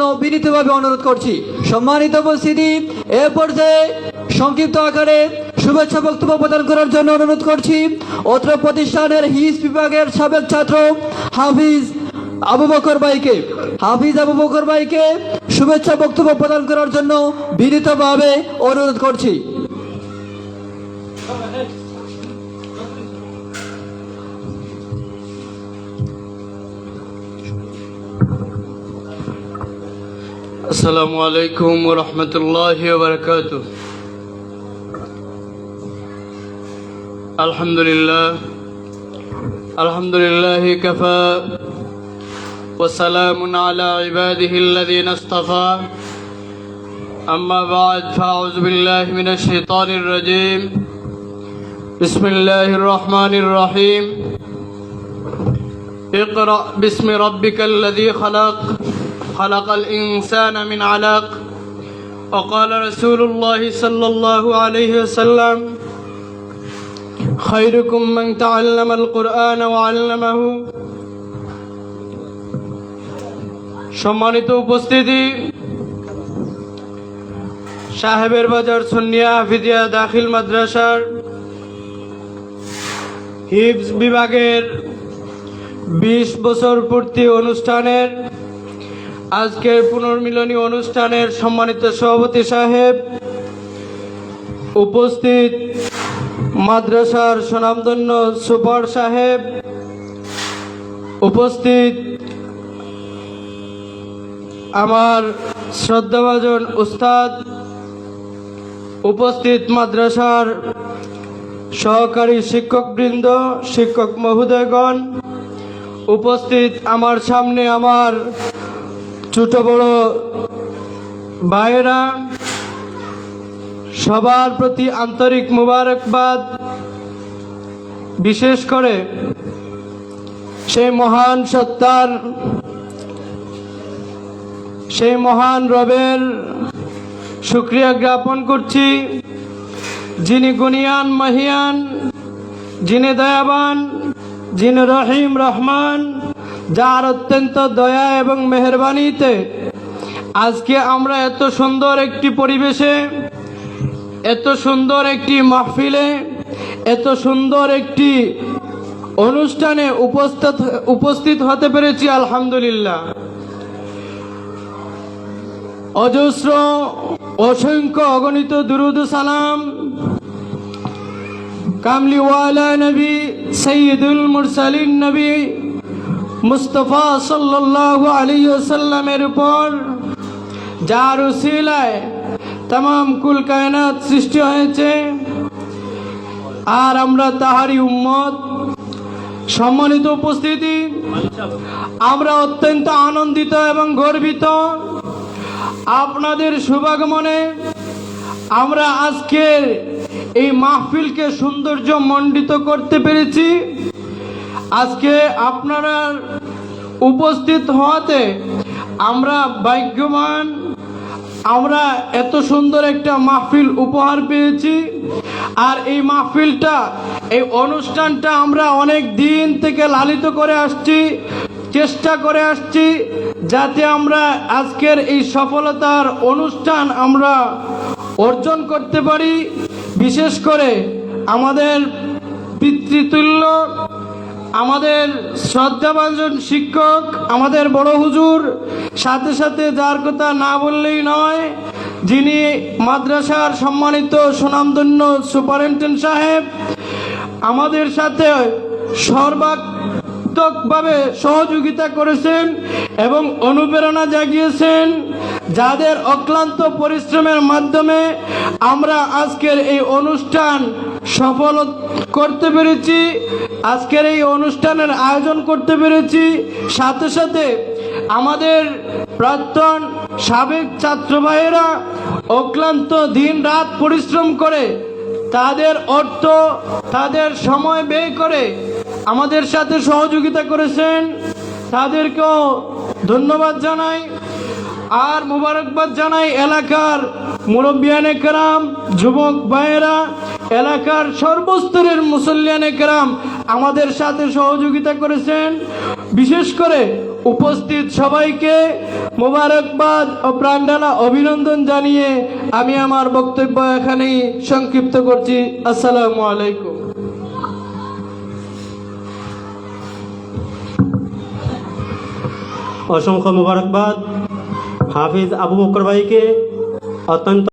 জন্য বিনীতভাবে অনুরোধ করছি। সম্মানিত উপস্থিতি, এ পর্যায়ে সংক্ষিপ্ত আকারে শুভেচ্ছা বক্তব্য প্রদান করার জন্য অনুরোধ করছি অত্র প্রতিষ্ঠানের হিজ বিভাগের সাবেক ছাত্র হাফিজ আবু বকর ভাইকে শুভেচ্ছা বক্তব্য প্রদান করার জন্য বিনীতভাবে অনুরোধ করছি। আসসালামু আলাইকুম ওয়া রাহমাতুল্লাহি ওয়া বারাকাতুহু। আলহামদুলিল্লাহি কাফা ওয়া সালামুন আলা ইবাদিহিল্লাযীনা ইসতাফা। আম্মা বা'দ, ফাআউযু বিল্লাহি মিনাশ শাইতানির রাজীম। বিসমিল্লাহির রহমানির রহিম। ইকরা বিসমি রাব্বিকাল্লাযী খালাক خلق الإنسان من علق وقال رسول الله صلى الله عليه وسلم خيركم من تعلم القرآن وعلمه। সম্মানিত উপস্থিতি, সাহেবের বাজার সুন্নিয়া হাফিজিয়া দাখিল মাদ্রাসার হিফজ বিভাগের 20 বছর পূর্তি অনুষ্ঠানের আজকের পুনর্মিলনী অনুষ্ঠানের সম্মানিত সভাপতি সাহেব, উপস্থিত মাদ্রাসার সুনামধন্য সুপার সাহেব, উপস্থিত আমার শ্রদ্ধাভাজন উস্তাদ, উপস্থিত মাদ্রাসার সহকারী শিক্ষকবৃন্দ, শিক্ষক মহোদয়গণ, উপস্থিত আমার সামনে আমার ছোট বড় ভাইয়েরা, সবার প্রতি আন্তরিক মুবারকবাদ। বিশেষ করে সেই মহান সত্তার, সেই মহান রবের শুকরিয়া জ্ঞাপন করছি, যিনি গুণিয়ান মহিয়ান, যিনি দয়াবান, যিনি রহিম রহমান, যার অত্যন্ত দয়া এবং মেহেরবানিতে আজকে আমরা এত সুন্দর একটি পরিবেশে, এত সুন্দর একটি মাহফিলে, এত সুন্দর একটি অনুষ্ঠানে উপস্থিত হতে পেরেছি। আলহামদুলিল্লাহ। অজস্র অসংখ্য অগণিত দুরুদ সালাম কামলিওয়ালা নবী সৈয়দুল মুরসালিন নবী মুস্তাফা সাল্লাল্লাহু আলাইহি ওয়াসাল্লামের উপর, যার উসিলায় तमाम কুল কায়নাত সৃষ্টি হয়েছে, আর আমরা তাহারই উম্মত। সম্মানিত উপস্থিতি, আমরা অত্যন্ত আনন্দিত এবং গর্বিত আপনাদের শুভাগমনে। আমরা আজকের এই মাহফিলকে সৌন্দর্য মণ্ডিত করতে পেরেছি। আজকে আপনারা উপস্থিত হওয়াতে আমরা ভাগ্যবান। আমরা এত সুন্দর একটা মাহফিল উপহার পেয়েছি, আর এই মাহফিলটা, এই অনুষ্ঠানটা আমরা অনেক দিন থেকে লালিত করে আসছি, চেষ্টা করে আসছি যাতে আমরা আজকের এই সফলতার অনুষ্ঠান আমরা অর্জন করতে পারি। বিশেষ করে আমাদের পিতৃতুল্য, আমাদের শ্রদ্ধাভাজন শিক্ষক, আমাদের বড় হুজুর, সাথে সাথে যার কথা না বললেই নয়, যিনি মাদ্রাসার সম্মানিত সুনামধন্য সুপারিনটেন্ডেন্ট সাহেব, আমাদের সাথে সর্বাত্মকভাবে সহযোগিতা করেছেন এবং অনুপ্রেরণা জাগিয়েছেন, যাদের অক্লান্ত পরিশ্রমের মাধ্যমে আমরা আজকের এই অনুষ্ঠান সফল করতে পেরেছি, আজকের এই অনুষ্ঠানের আয়োজন করতে পেরেছি। সাথে সাথে আমাদের প্রাক্তন সাবেক ছাত্র ভাইয়েরা অক্লান্ত দিন রাত পরিশ্রম করে, তাদের অর্থ, তাদের সময় ব্যয় করে আমাদের সাথে সহযোগিতা করেছেন, তাদেরকেও ধন্যবাদ জানাই। আর মুবারকবাদ জানাই এলাকার মুরব্বিয়ানে কেরাম, যুবক ভাইয়েরা, এলাকার সর্বস্তরের মুসল্লিয়ানে কেরাম আমাদের সাথে সহযোগিতা করেছেন। বিশেষ করে উপস্থিত সবাইকে মোবারকবাদ ও প্রাণঢালা অভিনন্দন জানিয়ে আমি আমার বক্তব্য এখানেই সংক্ষিপ্ত করছি। আসসালামু আলাইকুম। অসংখ্য মোবারকবাদ হাফিজ আবু বকর ভাইকে অত্যন্ত